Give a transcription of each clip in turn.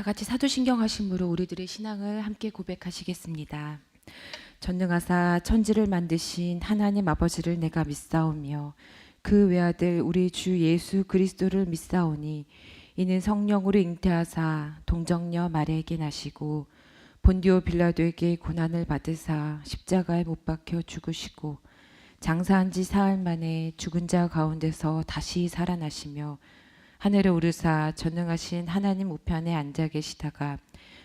같이 사도신경 하심으로 우리들의 신앙을 함께 고백하시겠습니다. 전능하사 천지를 만드신 하나님 아버지를 내가 믿사오며 그 외아들 우리 주 예수 그리스도를 믿사오니 이는 성령으로 잉태하사 동정녀 마리아에게 나시고 본디오 빌라도에게 고난을 받으사 십자가에 못 박혀 죽으시고 장사한 지 사흘 만에 죽은 자 가운데서 다시 살아나시며 하늘에 오르사 전능하신 하나님 우편에 앉아 계시다가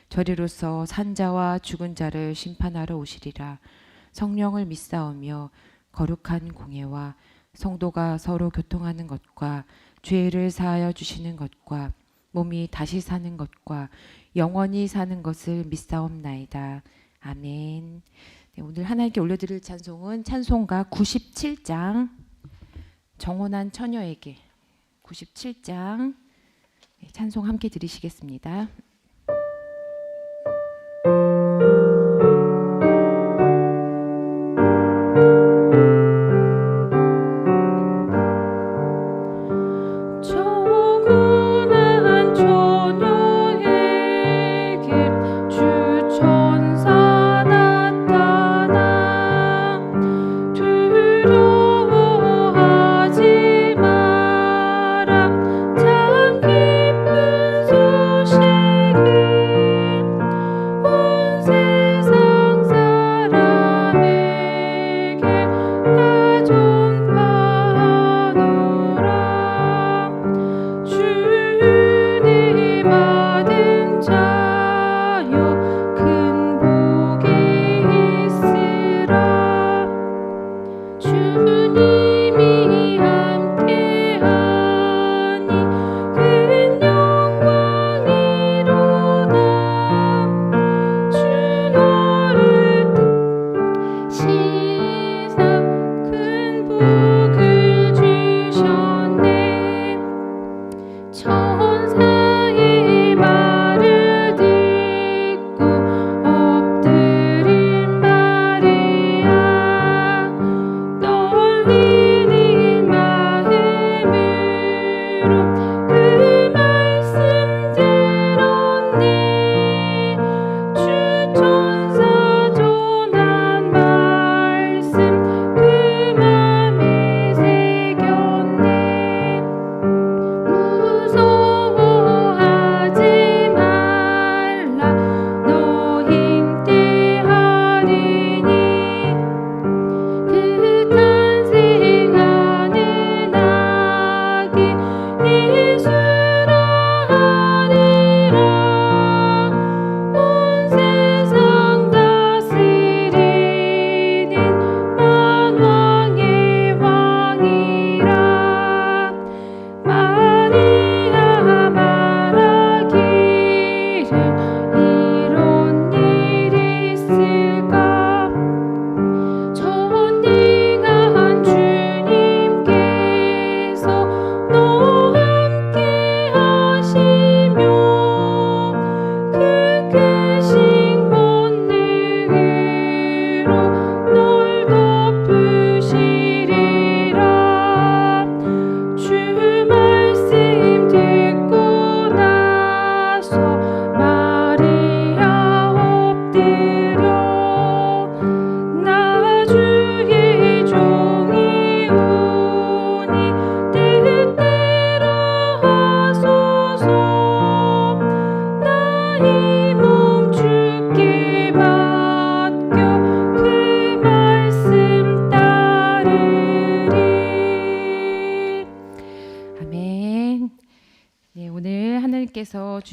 저리로서 산자와 죽은 자를 심판하러 오시리라. 성령을 믿사오며 거룩한 공예와 성도가 서로 교통하는 것과 죄를 사하여 주시는 것과 몸이 다시 사는 것과 영원히 사는 것을 믿사옵나이다. 아멘. 네, 오늘 하나님께 올려드릴 찬송은 찬송가 97장 정혼한 처녀에게 97장 찬송 함께 들으시겠습니다.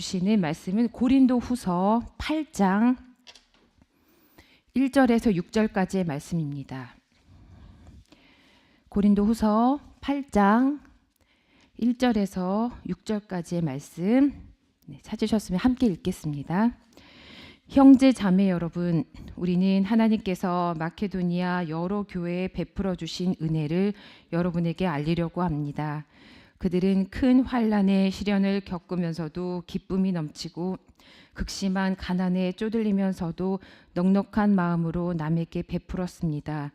주시는 말씀은 고린도후서 8장 1절에서 6절까지의 말씀입니다. 고린도후서 8장 1절에서 6절까지의 말씀 찾으셨으면 함께 읽겠습니다. 형제 자매 여러분, 우리는 하나님께서 마케도니아 여러 교회에 베풀어 주신 은혜를 여러분에게 알리려고 합니다. 그들은 큰 환난의 시련을 겪으면서도 기쁨이 넘치고 극심한 가난에 쪼들리면서도 넉넉한 마음으로 남에게 베풀었습니다.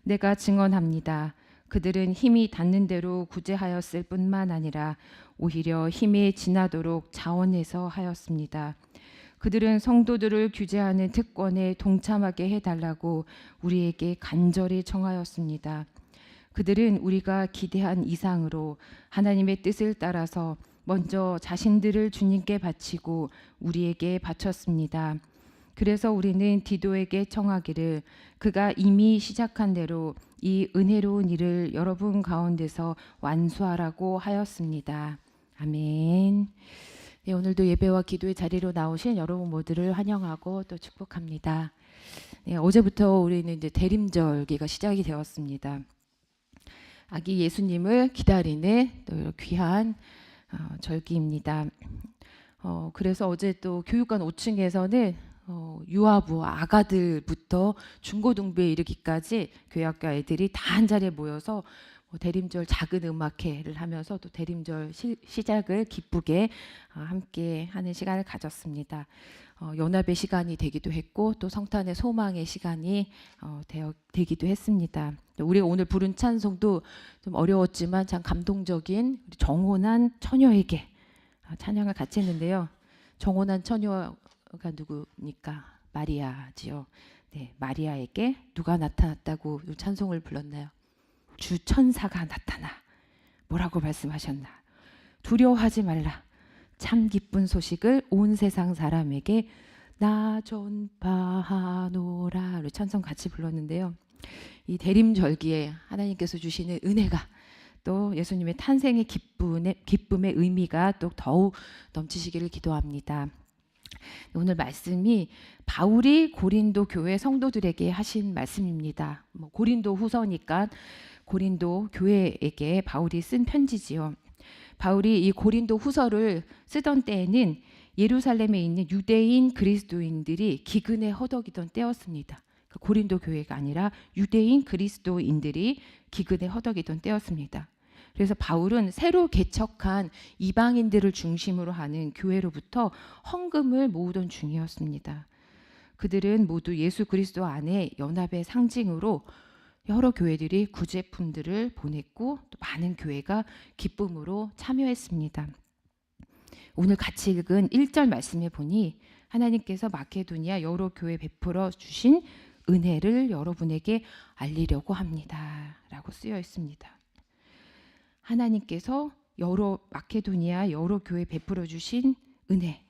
내가 증언합니다. 그들은 힘이 닿는 대로 구제하였을 뿐만 아니라 오히려 힘에 지나도록 자원해서 하였습니다. 그들은 성도들을 규제하는 특권에 동참하게 해달라고 우리에게 간절히 청하였습니다. 그들은 우리가 기대한 이상으로 하나님의 뜻을 따라서 먼저 자신들을 주님께 바치고 우리에게 바쳤습니다. 그래서 우리는 디도에게 청하기를 그가 이미 시작한 대로 이 은혜로운 일을 여러분 가운데서 완수하라고 하였습니다. 아멘. 네, 오늘도 예배와 기도의 자리로 나오신 여러분 모두를 환영하고 또 축복합니다. 네, 어제부터 우리는 이제 대림절기가 시작이 되었습니다. 아기 예수님을 기다리는 또 귀한 절기입니다. 그래서 어제 또 교육관 5층에서는 유아부 아가들부터 중고등부에 이르기까지 교회학교 애들이 다 한 자리에 모여서 대림절 작은 음악회를 하면서 또 대림절 시작을 기쁘게 함께 하는 시간을 가졌습니다. 연합의 시간이 되기도 했고 또 성탄의 소망의 시간이 되기도 했습니다. 우리가 오늘 부른 찬송도 좀 어려웠지만 참 감동적인 정혼한 처녀에게 찬양을 같이 했는데요. 정혼한 처녀가 누구니까? 마리아지요. 네, 마리아에게 누가 나타났다고 찬송을 불렀나요? 주 천사가 나타나 뭐라고 말씀하셨나? 두려워하지 말라. 참 기쁜 소식을 온 세상 사람에게 나 전파하노라. 찬송 같이 불렀는데요. 이 대림절기에 하나님께서 주시는 은혜가 또 예수님의 탄생의 기쁨의 의미가 또 더욱 넘치시기를 기도합니다. 오늘 말씀이 바울이 고린도 교회 성도들에게 하신 말씀입니다. 고린도 후서니까 고린도 교회에게 바울이 쓴 편지지요. 바울이 이 고린도 후서를 쓰던 때에는 예루살렘에 있는 유대인 그리스도인들이 기근에 허덕이던 때였습니다. 고린도 교회가 아니라 유대인 그리스도인들이 기근에 허덕이던 때였습니다. 그래서 바울은 새로 개척한 이방인들을 중심으로 하는 교회로부터 헌금을 모으던 중이었습니다. 그들은 모두 예수 그리스도 안에 연합의 상징으로 여러 교회들이 구제품들을 보냈고 또 많은 교회가 기쁨으로 참여했습니다. 오늘 같이 읽은 1절 말씀에 보니 하나님께서 마케도니아 여러 교회 베풀어 주신 은혜를 여러분에게 알리려고 합니다. 라고 쓰여 있습니다. 하나님께서 마케도니아 여러 교회 베풀어 주신 은혜.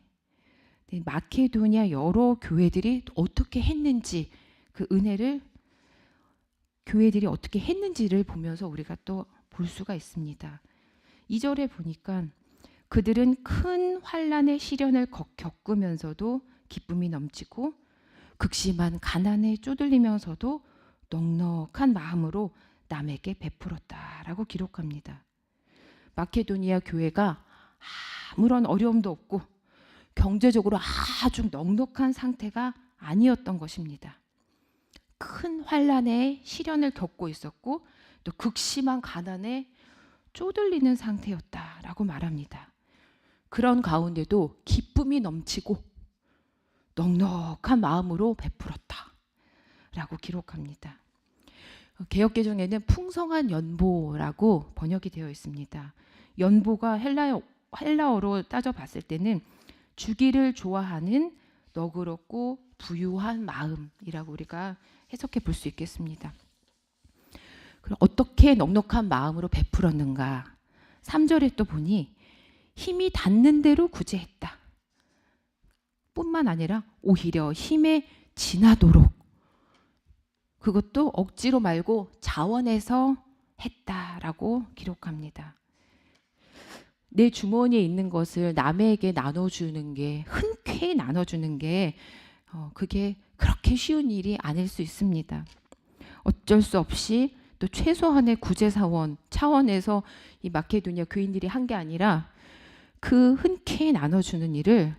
네, 마케도니아 여러 교회들이 어떻게 했는지 그 은혜를 교회들이 어떻게 했는지를 보면서 우리가 또 볼 수가 있습니다. 2절에 보니까 그들은 큰 환난의 시련을 겪으면서도 기쁨이 넘치고 극심한 가난에 쪼들리면서도 넉넉한 마음으로 남에게 베풀었다라고 기록합니다. 마케도니아 교회가 아무런 어려움도 없고 경제적으로 아주 넉넉한 상태가 아니었던 것입니다. 큰 환난의 시련을 겪고 있었고 또 극심한 가난에 쪼들리는 상태였다라고 말합니다. 그런 가운데도 기쁨이 넘치고 넉넉한 마음으로 베풀었다라고 기록합니다. 개역개정에는 풍성한 연보라고 번역이 되어 있습니다. 연보가 헬라어로 따져봤을 때는 주기를 좋아하는 너그럽고 부유한 마음이라고 우리가 해석해 볼 수 있겠습니다. 그럼 어떻게 넉넉한 마음으로 베풀었는가? 3절에 또 보니 힘이 닿는 대로 구제했다. 뿐만 아니라 오히려 힘에 지나도록 그것도 억지로 말고 자원해서 했다라고 기록합니다. 내 주머니에 있는 것을 남에게 나눠주는 게 흔쾌히 나눠주는 게 그게 그렇게 쉬운 일이 아닐 수 있습니다. 어쩔 수 없이 또 최소한의 구제사원 차원에서 이 마케도니아 교인들이 한 게 아니라 그 흔쾌히 나눠주는 일을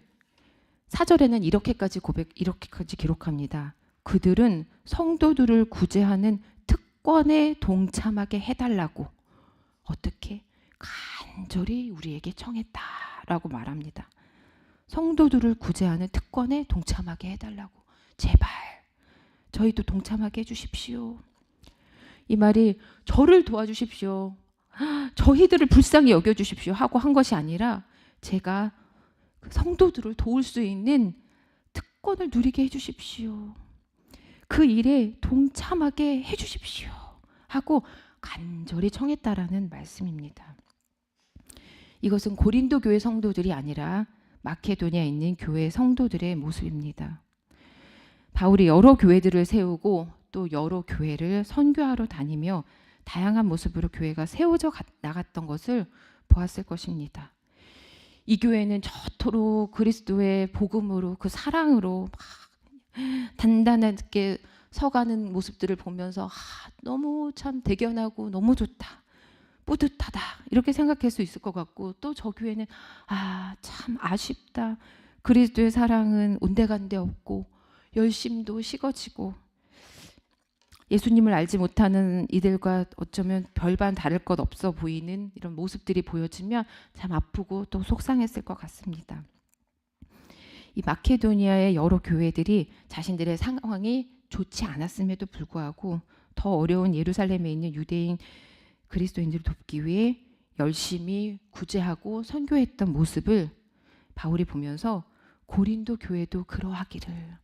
4절에는 이렇게까지 기록합니다. 그들은 성도들을 구제하는 특권에 동참하게 해달라고 어떻게 간절히 우리에게 청했다라고 말합니다. 성도들을 구제하는 특권에 동참하게 해달라고 제발 저희도 동참하게 해주십시오. 이 말이 저를 도와주십시오, 저희들을 불쌍히 여겨주십시오 하고 한 것이 아니라 제가 성도들을 도울 수 있는 특권을 누리게 해주십시오, 그 일에 동참하게 해주십시오 하고 간절히 청했다라는 말씀입니다. 이것은 고린도 교회 성도들이 아니라 마케도니아에 있는 교회 성도들의 모습입니다. 바울이 여러 교회들을 세우고 또 여러 교회를 선교하러 다니며 다양한 모습으로 교회가 세워져 나갔던 것을 보았을 것입니다. 이 교회는 저토록 그리스도의 복음으로 그 사랑으로 막 단단하게 서가는 모습들을 보면서 너무 참 대견하고 너무 좋다, 뿌듯하다 이렇게 생각할 수 있을 것 같고, 또 저 교회는 참 아쉽다, 그리스도의 사랑은 온데간데 없고 열심도 식어지고 예수님을 알지 못하는 이들과 어쩌면 별반 다를 것 없어 보이는 이런 모습들이 보여지면 참 아프고 또 속상했을 것 같습니다. 이 마케도니아의 여러 교회들이 자신들의 상황이 좋지 않았음에도 불구하고 더 어려운 예루살렘에 있는 유대인 그리스도인들을 돕기 위해 열심히 구제하고 선교했던 모습을 바울이 보면서 고린도 교회도 그러하기를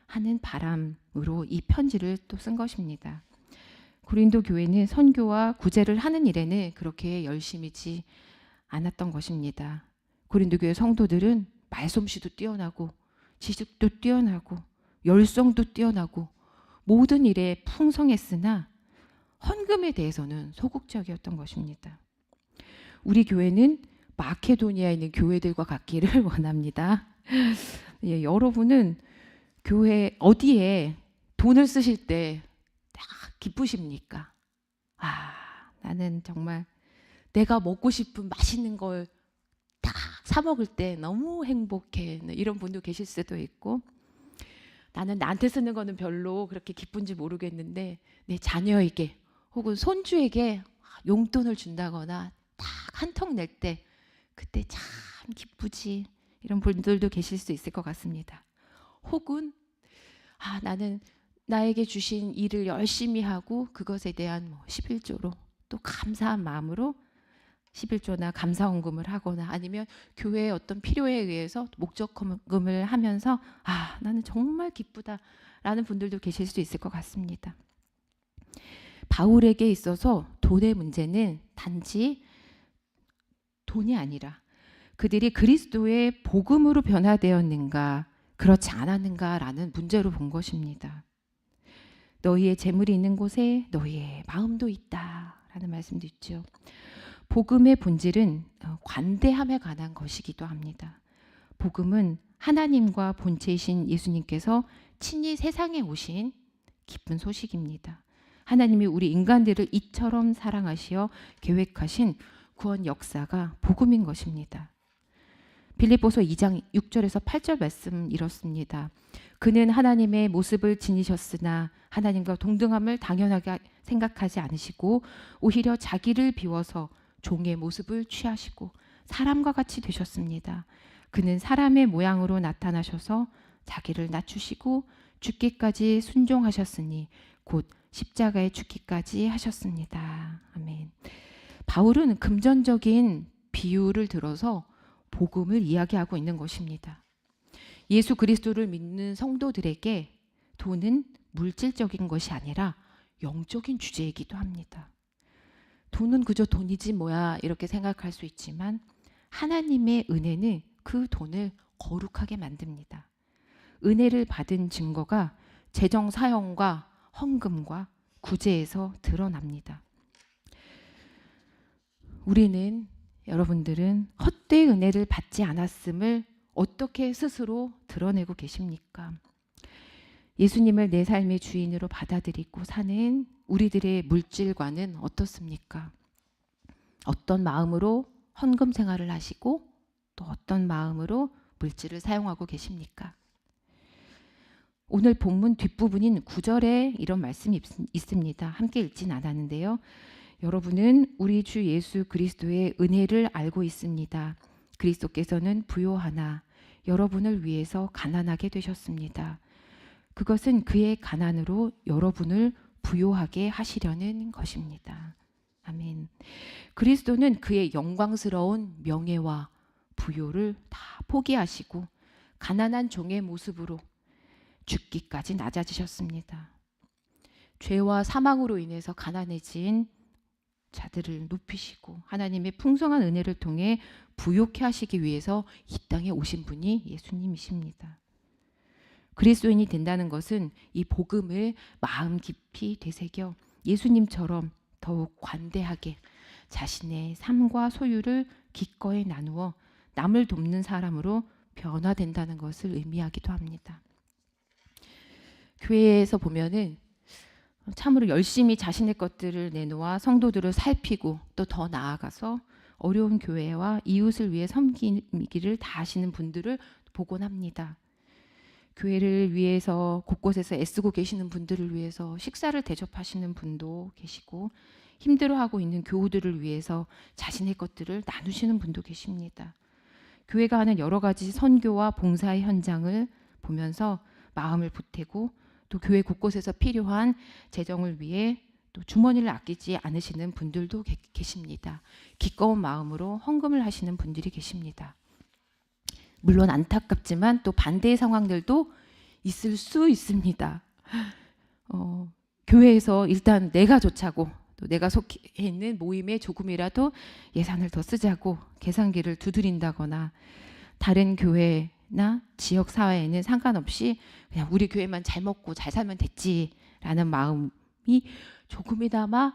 하는 바람으로 이 편지를 또 쓴 것입니다. 고린도 교회는 선교와 구제를 하는 일에는 그렇게 열심이지 않았던 것입니다. 고린도 교회 성도들은 말솜씨도 뛰어나고 지식도 뛰어나고 열성도 뛰어나고 모든 일에 풍성했으나 헌금에 대해서는 소극적이었던 것입니다. 우리 교회는 마케도니아에 있는 교회들과 같기를 원합니다. 예, 여러분은 교회 어디에 돈을 쓰실 때 딱 기쁘십니까? 나는 정말 내가 먹고 싶은 맛있는 걸 딱 사 먹을 때 너무 행복해, 이런 분도 계실 수도 있고, 나는 나한테 쓰는 거는 별로 그렇게 기쁜지 모르겠는데 내 자녀에게 혹은 손주에게 용돈을 준다거나 딱 한 턱 낼 때 그때 참 기쁘지, 이런 분들도 계실 수 있을 것 같습니다. 혹은 나는 나에게 주신 일을 열심히 하고 그것에 대한 11조로 또 감사한 마음으로 11조나 감사헌금을 하거나 아니면 교회의 어떤 필요에 의해서 목적헌금을 하면서 나는 정말 기쁘다라는 분들도 계실 수 있을 것 같습니다. 바울에게 있어서 돈의 문제는 단지 돈이 아니라 그들이 그리스도의 복음으로 변화되었는가 그렇지 않았는가라는 문제로 본 것입니다. 너희의 재물이 있는 곳에 너희의 마음도 있다라는 말씀도 있죠. 복음의 본질은 관대함에 관한 것이기도 합니다. 복음은 하나님과 본체이신 예수님께서 친히 세상에 오신 기쁜 소식입니다. 하나님이 우리 인간들을 이처럼 사랑하시어 계획하신 구원 역사가 복음인 것입니다. 빌립보서 2장 6절에서 8절 말씀 이렇습니다. 그는 하나님의 모습을 지니셨으나 하나님과 동등함을 당연하게 생각하지 않으시고 오히려 자기를 비워서 종의 모습을 취하시고 사람과 같이 되셨습니다. 그는 사람의 모양으로 나타나셔서 자기를 낮추시고 죽기까지 순종하셨으니 곧 십자가에 죽기까지 하셨습니다. 아멘. 바울은 금전적인 비유를 들어서 복음을 이야기하고 있는 것입니다. 예수 그리스도를 믿는 성도들에게 돈은 물질적인 것이 아니라 영적인 주제이기도 합니다. 돈은 그저 돈이지 뭐야 이렇게 생각할 수 있지만 하나님의 은혜는 그 돈을 거룩하게 만듭니다. 은혜를 받은 증거가 재정 사용과 헌금과 구제에서 드러납니다. 우리는 여러분들은 헛되이 은혜를 받지 않았음을 어떻게 스스로 드러내고 계십니까? 예수님을 내 삶의 주인으로 받아들이고 사는 우리들의 물질관은 어떻습니까? 어떤 마음으로 헌금 생활을 하시고 또 어떤 마음으로 물질을 사용하고 계십니까? 오늘 본문 뒷부분인 9절에 이런 말씀이 있습니다. 함께 읽진 않았는데요. 여러분은 우리 주 예수 그리스도의 은혜를 알고 있습니다. 그리스도께서는 부요하나 여러분을 위해서 가난하게 되셨습니다. 그것은 그의 가난으로 여러분을 부요하게 하시려는 것입니다. 아멘. 그리스도는 그의 영광스러운 명예와 부요를 다 포기하시고 가난한 종의 모습으로 죽기까지 낮아지셨습니다. 죄와 사망으로 인해서 가난해진 자들을 높이시고 하나님의 풍성한 은혜를 통해 부요케 하시기 위해서 이 땅에 오신 분이 예수님이십니다. 그리스도인이 된다는 것은 이 복음을 마음 깊이 되새겨 예수님처럼 더욱 관대하게 자신의 삶과 소유를 기꺼이 나누어 남을 돕는 사람으로 변화된다는 것을 의미하기도 합니다. 교회에서 보면은 참으로 열심히 자신의 것들을 내놓아 성도들을 살피고 또 더 나아가서 어려운 교회와 이웃을 위해 섬기기를 다하시는 분들을 보곤 합니다. 교회를 위해서 곳곳에서 애쓰고 계시는 분들을 위해서 식사를 대접하시는 분도 계시고 힘들어하고 있는 교우들을 위해서 자신의 것들을 나누시는 분도 계십니다. 교회가 하는 여러 가지 선교와 봉사의 현장을 보면서 마음을 보태고 또 교회 곳곳에서 필요한 재정을 위해 또 주머니를 아끼지 않으시는 분들도 계십니다. 기꺼운 마음으로 헌금을 하시는 분들이 계십니다. 물론 안타깝지만 또 반대의 상황들도 있을 수 있습니다. 교회에서 일단 내가 좋자고 또 내가 속해 있는 모임에 조금이라도 예산을 더 쓰자고 계산기를 두드린다거나 다른 교회나 지역 사회에는 상관없이 그냥 우리 교회만 잘 먹고 잘 살면 됐지라는 마음이 조금이나마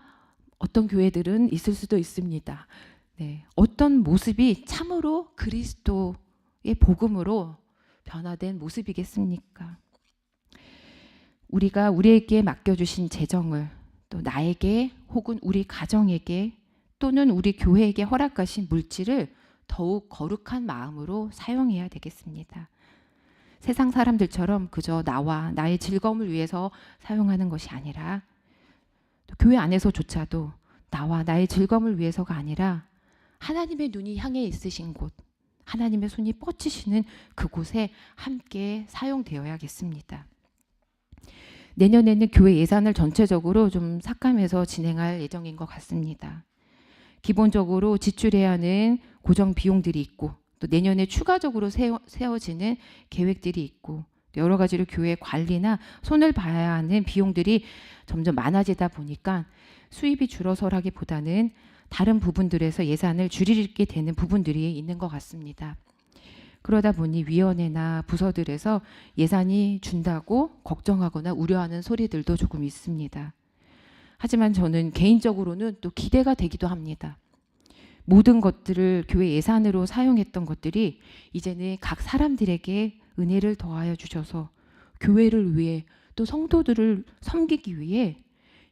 어떤 교회들은 있을 수도 있습니다. 네, 어떤 모습이 참으로 그리스도의 복음으로 변화된 모습이겠습니까? 우리가 우리에게 맡겨주신 재정을 또 나에게 혹은 우리 가정에게 또는 우리 교회에게 허락하신 물질을 더욱 거룩한 마음으로 사용해야 되겠습니다. 세상 사람들처럼 그저 나와 나의 즐거움을 위해서 사용하는 것이 아니라 또 교회 안에서조차도 나와 나의 즐거움을 위해서가 아니라 하나님의 눈이 향해 있으신 곳, 하나님의 손이 뻗치시는 그곳에 함께 사용되어야겠습니다. 내년에는 교회 예산을 전체적으로 좀 삭감해서 진행할 예정인 것 같습니다. 기본적으로 지출해야 하는 고정 비용들이 있고 또 내년에 추가적으로 세워지는 계획들이 있고 여러 가지로 교회 관리나 손을 봐야 하는 비용들이 점점 많아지다 보니까 수입이 줄어서라기보다는 다른 부분들에서 예산을 줄이게 되는 부분들이 있는 것 같습니다. 그러다 보니 위원회나 부서들에서 예산이 준다고 걱정하거나 우려하는 소리들도 조금 있습니다. 하지만 저는 개인적으로는 또 기대가 되기도 합니다. 모든 것들을 교회 예산으로 사용했던 것들이 이제는 각 사람들에게 은혜를 더하여 주셔서 교회를 위해 또 성도들을 섬기기 위해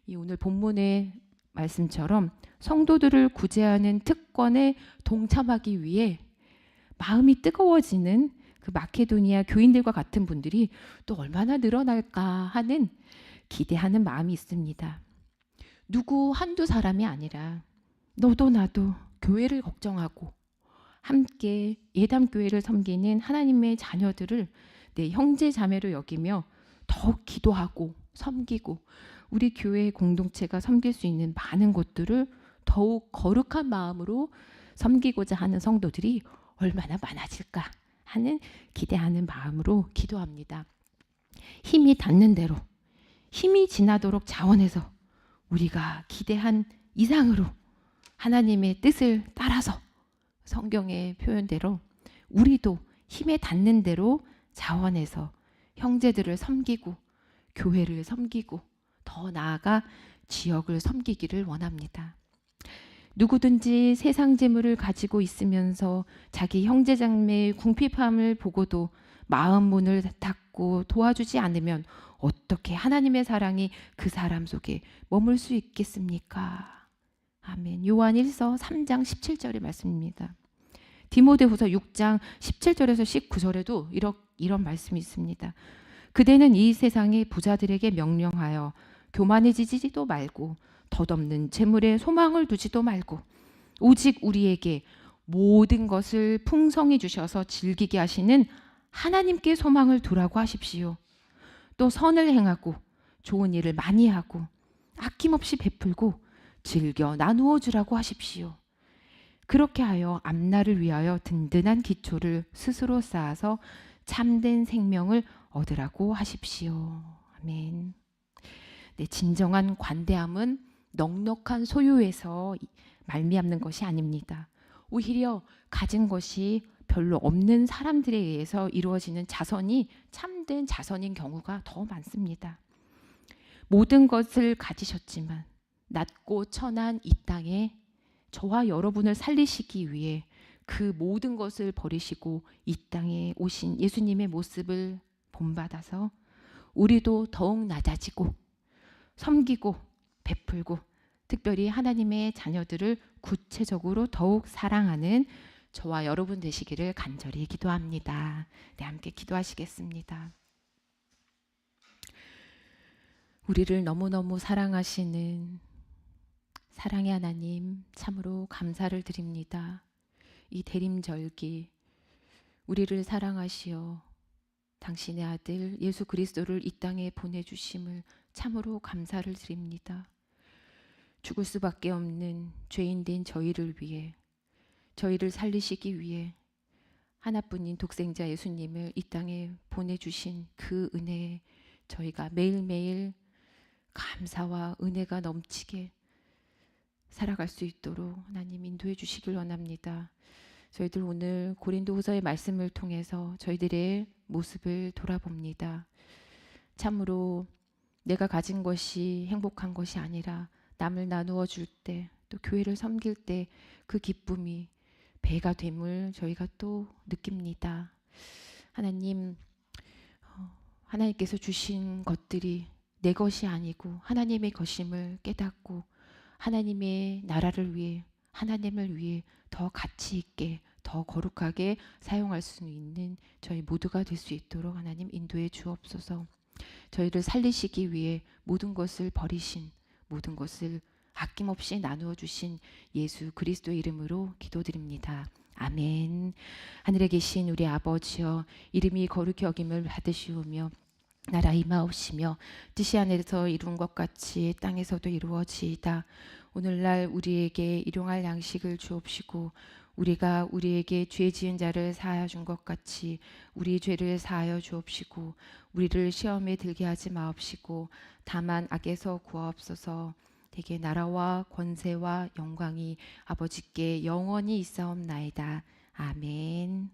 이 오늘 본문의 말씀처럼 성도들을 구제하는 특권에 동참하기 위해 마음이 뜨거워지는 그 마케도니아 교인들과 같은 분들이 또 얼마나 늘어날까 하는 기대하는 마음이 있습니다. 누구 한두 사람이 아니라 너도 나도 교회를 걱정하고 함께 예담교회를 섬기는 하나님의 자녀들을 내 형제 자매로 여기며 더욱 기도하고 섬기고 우리 교회 공동체가 섬길 수 있는 많은 곳들을 더욱 거룩한 마음으로 섬기고자 하는 성도들이 얼마나 많아질까 하는 기대하는 마음으로 기도합니다. 힘이 닿는 대로 힘이 지나도록 자원해서 우리가 기대한 이상으로 하나님의 뜻을 따라서 성경의 표현대로 우리도 힘에 닿는 대로 자원해서 형제들을 섬기고 교회를 섬기고 더 나아가 지역을 섬기기를 원합니다. 누구든지 세상 재물을 가지고 있으면서 자기 형제 자매의 궁핍함을 보고도 마음 문을 닫고 도와주지 않으면 어떻게 하나님의 사랑이 그 사람 속에 머물 수 있겠습니까? 아멘. 요한 1서 3장 17절의 말씀입니다. 디모데후서 6장 17절에서 19절에도 이런 말씀이 있습니다. 그대는 이 세상의 부자들에게 명령하여 교만해지지도 말고 덧없는 재물에 소망을 두지도 말고 오직 우리에게 모든 것을 풍성히 주셔서 즐기게 하시는 하나님께 소망을 두라고 하십시오. 또 선을 행하고 좋은 일을 많이 하고 아낌없이 베풀고 즐겨 나누어 주라고 하십시오. 그렇게 하여 앞날을 위하여 든든한 기초를 스스로 쌓아서 참된 생명을 얻으라고 하십시오. 아멘. 네, 진정한 관대함은 넉넉한 소유에서 말미암는 것이 아닙니다. 오히려 가진 것이 별로 없는 사람들에 의해서 이루어지는 자선이 참된 자선인 경우가 더 많습니다. 모든 것을 가지셨지만 낮고 천한 이 땅에 저와 여러분을 살리시기 위해 그 모든 것을 버리시고 이 땅에 오신 예수님의 모습을 본받아서 우리도 더욱 낮아지고 섬기고 베풀고 특별히 하나님의 자녀들을 구체적으로 더욱 사랑하는 저와 여러분 되시기를 간절히 기도합니다. 네, 함께 기도하시겠습니다. 우리를 너무너무 사랑하시는 사랑의 하나님, 참으로 감사를 드립니다. 이 대림절기 우리를 사랑하시어 당신의 아들 예수 그리스도를 이 땅에 보내주심을 참으로 감사를 드립니다. 죽을 수밖에 없는 죄인된 저희를 위해, 저희를 살리시기 위해 하나뿐인 독생자 예수님을 이 땅에 보내주신 그 은혜에 저희가 매일매일 감사와 은혜가 넘치게 살아갈 수 있도록 하나님 인도해 주시길 원합니다. 저희들 오늘 고린도후서의 말씀을 통해서 저희들의 모습을 돌아봅니다. 참으로 내가 가진 것이 행복한 것이 아니라 남을 나누어 줄 때, 또 교회를 섬길 때 그 기쁨이 배가 됨을 저희가 또 느낍니다. 하나님, 하나님께서 주신 것들이 내 것이 아니고 하나님의 것임을 깨닫고 하나님의 나라를 위해, 하나님을 위해 더 가치 있게, 더 거룩하게 사용할 수 있는 저희 모두가 될 수 있도록 하나님 인도해 주옵소서. 저희를 살리시기 위해 모든 것을 버리신, 모든 것을 아낌없이 나누어 주신 예수 그리스도의 이름으로 기도드립니다. 아멘. 하늘에 계신 우리 아버지여, 이름이 거룩히 여김을 받으시오며 나라 임하옵시며 뜻이 하늘에서 이룬 것 같이 땅에서도 이루어지이다. 오늘날 우리에게 일용할 양식을 주옵시고 우리가 우리에게 죄 지은 자를 사하여 준 것 같이 우리 죄를 사하여 주옵시고 우리를 시험에 들게 하지 마옵시고 다만 악에서 구하옵소서. 대개 나라와 권세와 영광이 아버지께 영원히 있사옵나이다. 아멘.